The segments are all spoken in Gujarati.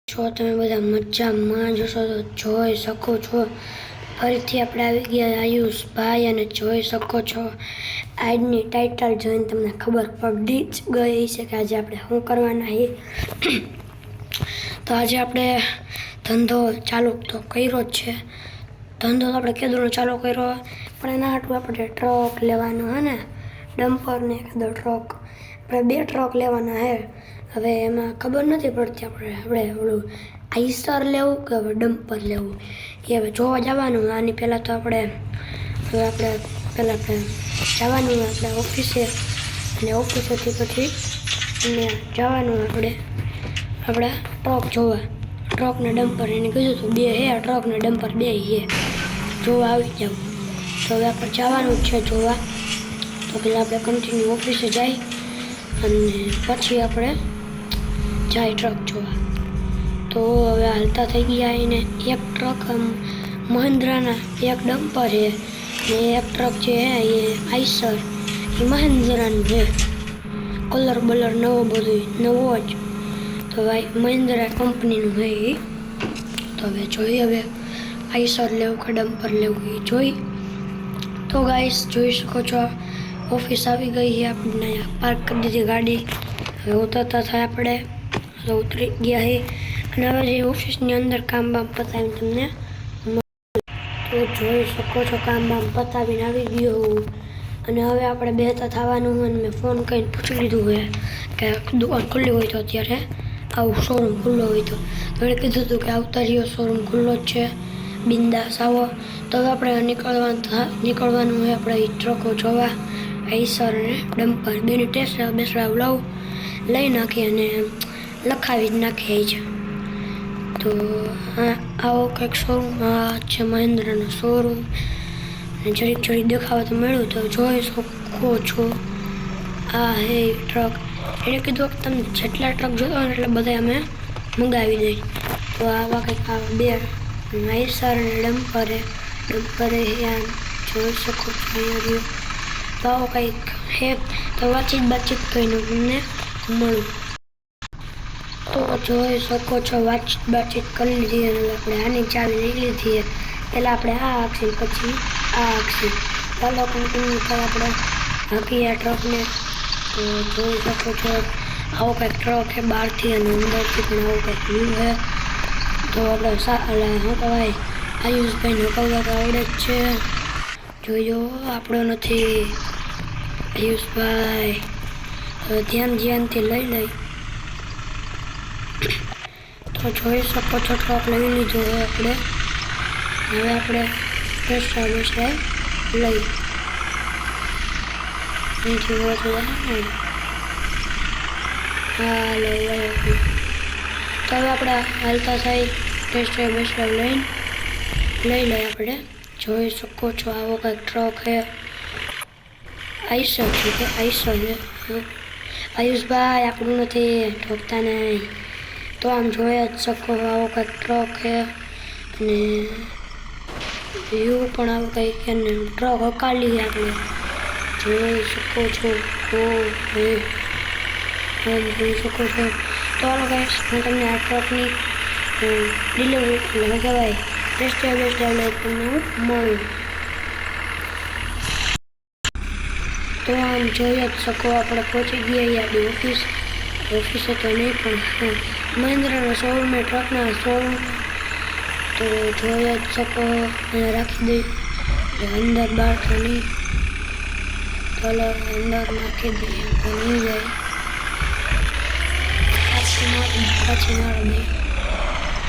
છો તમે બધા મજામાં જોશો તો જોઈ શકો છો ફરીથી આપણે આવી ગયા આયુષભાઈ અને જોઈ શકો છો આજની ટાઇટલ જોઈને તમને ખબર પડી જ ગઈ છે કે આજે આપણે શું કરવાના છે. તો આજે આપણે ધંધો ચાલુ તો કર્યો જ છે. ધંધો તો આપણે કેદોનો ચાલુ કર્યો પણ એના હાટું આપણે ટ્રક લેવાનો હે ને, ડમ્પર ને એકાદો ટ્રક, આપણે 2 ટ્રક લેવાના હે. હવે એમાં ખબર નથી પડતી આપણે ઓલું આઈસર લેવું કે હવે ડમ્પર લેવું એ હવે જોવા જવાનું. આની પહેલાં તો આપણે જવાનું આપણે ઓફિસે, અને ઓફિસેથી પછી અને જવાનું આપણે ટ્રક જોવા, ટ્રક ને ડમ્પર. એને કીધું હતું 2 હે ટ્રક ને ડમ્પર 2 હે, જોવા આવી જાવ. તો હવે આપણે જવાનું જ છે જોવા. તો પહેલાં આપણે કન્ટિન્યુ ઓફિસે જાય અને પછી આપણે જાય ટ્રક જોવા. તો હવે હાલતા થઈ ગયા એને. એક ટ્રક મહિન્દ્રાના, એક ડમ્પર છે ને એક ટ્રક જે હે એ આઈસર, એ મહિન્દ્રાનું છે. કલર બલર નવો, બધું નવો જ. તો ભાઈ મહિન્દ્રા કંપનીનું છે એ. તો હવે જોઈએ હવે આઈસર લેવું કે ડમ્પર લેવું એ જોઈ. તો ગાઈસ જોઈ શકો છો ઓફિસ આવી ગઈ છે. આપણે અહીંયા પાર્ક કરી દીધી ગાડી. હવે ઉતરતા થાય આપણે, ઉતરી ગયા છે અને હવે જે ઓફિસની અંદર કામ બામ પતાવીને તમને તો જોઈ શકો છો કામ બામ પતાવીને આવી ગયો હું. અને હવે આપણે બેહતા થવાનું હોય. અને મેં ફોન કરીને પૂછી લીધું હોય કે દુકાન ખુલ્લી હોય તો અત્યારે આવું, શોરૂમ ખુલ્લો હોય તો. એણે કીધું હતું કે આવતા રહ્યો, શોરૂમ ખુલ્લો જ છે, બિંદાસ આવો. તો હવે આપણે નીકળવાનું હોય આપણે એ ટ્રકો જોવા, આઈસર અને ડમ્પર બેની ટેસ્ટ બેસરાવ લઈ નાખી અને લખાવી જ નાખીએ છે. તો આવો કંઈક શોરૂમ આ છે મહિન્દ્રાનો શોરૂમ. અને જરીક દેખાવા તો મળ્યું. તો જોઈ શકો છો આ હે ટ્રક. એણે કીધું કે તમે જેટલા ટ્રક જોતા હોય એટલે બધા અમે મંગાવી દઈએ. તો આવા કંઈક આ 2 આઈસર અને ડમ્પરે આમ જોઈ શકો છો અહીંયા. તો આવો કંઈક હે. તો વાતચીત કરીને તમને મળું. તો જોઈ શકો છો વાતચીત કરી લીધી અને આપણે આની ચાવી લઈ લીધી. પહેલાં આપણે આ હાંકીએ પછી આ હાંકીએ. ચાલો કન્ટિન્યુ થાય આપણે હાંકીએ આ ટ્રકને. તો જોઈ શકો છો આવો કંઈક ટ્રક છે બહારથી અને અંદરથી પણ આવો કંઈક વ્યૂ છે. તો આપણે શું કહેવાય આયુષભાઈને હકાવતા તો આવડે જ છે. જોયો આપણો નથી આયુષભાઈ. હવે ધ્યાનથી લઈ. તો જોઈ શકો છો ટ્રક લઈ લીધો હોય આપણે. હવે આપણે બેસરાય લઈ અહીંથી હા લઈ. તો હવે આપણે હાલતા થાય બેસરાય લઈ લઈએ આપણે. જોઈ શકો છો આવો કંઈક ટ્રક છે, આઈસર છે કે આઈસર છે. આયુષભાઈ આપણું નથી, ઠોકતા નહીં. તો આમ જોઈ જ શકો આવો કંઈક ટ્રક છે અને વ્યૂ પણ આવો કંઈક છે ને ટ્રક હકાલી છે આપણે. જોઈ શકો છો જોઈ શકો છો. તો હાલો ગાઈસ હું તમને આ ટ્રકની ડિલિવરી એટલે કહેવાય ટેસ્ટ ડ્રાઈવ તમને હું મળું. તો આમ જોઈ જ શકો આપણે પહોંચી ગયા આપણી ઓફિસે તો નહીં પણ મહિન્દ્રાનો શોરૂમ એ ટ્રકના શોરૂમ. તો જોઈ જ શકો અહીંયા રાખી દઈ અંદર બહાર તો નહીં. ચાલો અંદર નાખી દઈએ તો નહીં જાય. પાછી મારી દઈએ.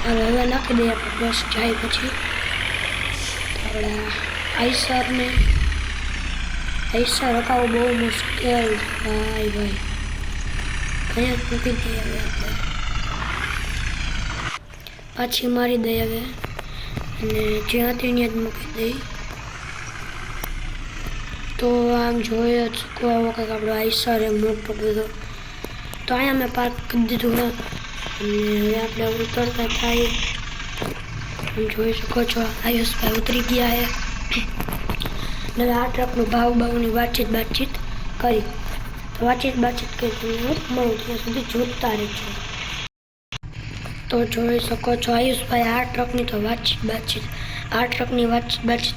હવે નાખી દઈએ આપણે બસ જાય પછી. આપણે આઈસર હકાવવું બહુ મુશ્કેલ ભાઈ. અહીંયા મૂકી દઈએ હવે આપણે, પાછી મારી દઈએ હવે અને જ્યાં હતી ત્યાં જ મૂકી દઈ. તો આમ જોઈ જ શકો આવો કંઈક આપણો આઈસર એ મોટો બધો. તો અહીંયા મેં પાર્ક કરી દીધું હોય અને હવે આપણે ઉતરતા થાય. જોઈ શકો છો આયુષભાઈ ઉતરી ગયા છે. હવે આ ટ્રકનું ભાવની વાતચીત કરી. તો વાતચીત કરી તમને મળું ત્યાં સુધી જોતા રહેજો. તો જોઈ શકો છો આયુષભાઈ આ ટ્રકની તો વાતચીત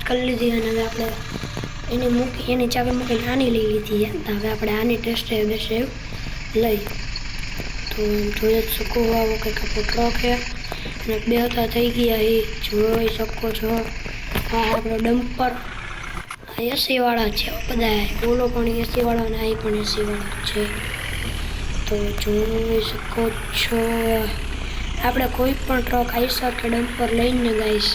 કરી લીધી અને હવે આપણે એની ચાવી મૂકીને આની લઈ લીધી. હવે આપણે આની ટેસ્ટ ડ્રાઈવ લઈ તો જોઈ જ શકો આવો કંઈક આપણો ટ્રક છે અને 2 હતા થઈ ગયા. એ જોઈ શકો છો આ આપણો ડમ્પર એસી વાળા છે બધા. ઓલો પણ એસી વાળા અને આ પણ એસી વાળા છે. તો જોઈ શકો છો આપણે કોઈ પણ ટ્રક આઈસર કે ડમ્પર લઈને ગાઈશ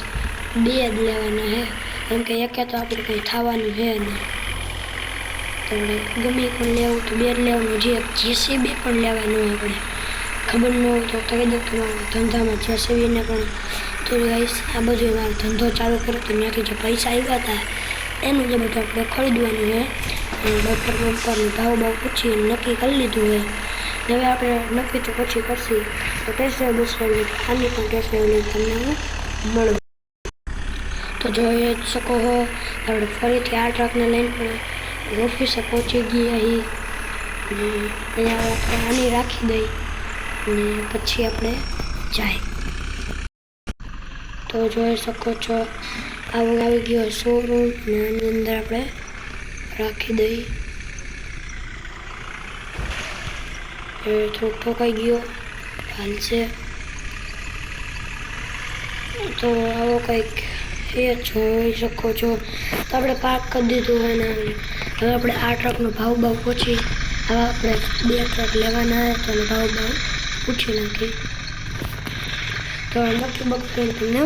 2 જ લેવાના હે, કેમ કે એકે તો આપણે કંઈ થવાનું છે નહીં. તો ગમે પણ લેવું તો 2 જ લેવાનું. જેસીબી પણ લેવાનું આપણે ખબર ન હોય તો કહી દઉં તમારા ધંધામાં જેસીબીને પણ તો ગાઈશ આ બધું મારો ધંધો ચાલુ કર્યો તો ત્યાંથી જે પૈસા આવ્યા હતા એનું જે બધું આપણે ખરીદવાનું છે. બમ્પરનો ભાવ પૂછી નક્કી કરી લીધું હોય. હવે આપણે નક્કી તો પછી કરશું તો ટેસ્ટ ડ્રાઈવ આની પણ ટેસ્ટ ડ્રાઈવ તમને હું મળું. તો જોઈ જ શકો છો આપણે ફરીથી આ ટ્રકને લઈને પણ ઓફિસે પહોંચી ગયા. અહીંયા આપણે આની રાખી દઈ અને પછી આપણે જાય. તો જોઈ શકો છો આવું આવી ગયો શોરૂમ અને આની અંદર આપણે રાખી દઈ. થોડુંક ઠોકાઈ ગયો હાલશે. તો આવો કંઈક એ જોઈ શકો છો. તો આપણે પાર્ક કરી દીધું હોય ને હવે આપણે આ ટ્રકનો ભાવ પૂછી હવે આપણે 2 ટ્રક લેવાના હોય તો ભાવ પૂછી નાખી. તો નક્કી બકરીને તમને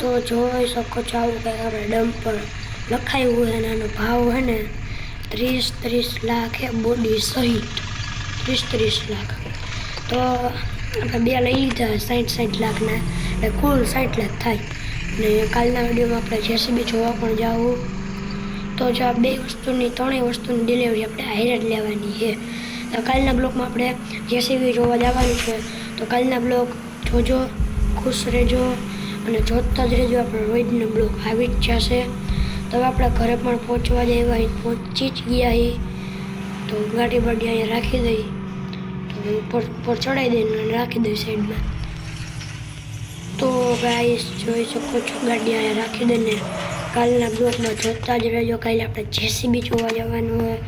તો જોઈ શકો છો આવું કંઈક આપણે ડમ્પર લખાયું હોય અને આનો ભાવ છે ને 30 લાખ એ બોડી સહિત 30 લાખ. તો આપણે 2 લઈ લીધા 60 લાખના એટલે કુલ 60 લાખ થાય. ને કાલના વિડીયોમાં આપણે જેસીબી જોવા પણ જાવું. તો જો આ 3 વસ્તુની ડિલિવરી આપણે હારે જ લેવાની છે. તો કાલના બ્લોગમાં આપણે જેસીબી જોવા જવાનું છે. તો કાલના બ્લોગ જોજો, ખુશ રહેજો અને જોતા જ રહેજો. આપણે રોજનો બ્લોગ આવી જ જશે. તો આપણે ઘરે પણ પહોંચવા જઈએ પહોંચી જ ગયા. તો ગાડી અહીંયા રાખી દઈ તો ઉપર ચડાવી દઈને રાખી દઈ સાઈડમાં. તો ગાઈસ જોઈ શકો છો ગાડી અહીંયા રાખી દઈને કાલના બ્લોગમાં જોતા જ રહેજો. કાલે આપણે જેસીબી જોવા જવાનું હોય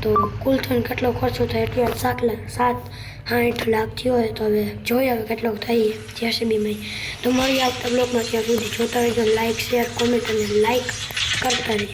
તો કુલ થઈને કેટલો ખર્ચો થાય એટલો 7-8 લાખ થયો હોય. તો હવે જોઈએ હવે કેટલો થાય જેસીબીમાં. તો મળીએ આવતા બ્લોગમાં. ત્યાં સુધી જોતા રહેજો. લાઈક, શેર, કોમેન્ટ અને લાઈક કરતા રહેજો.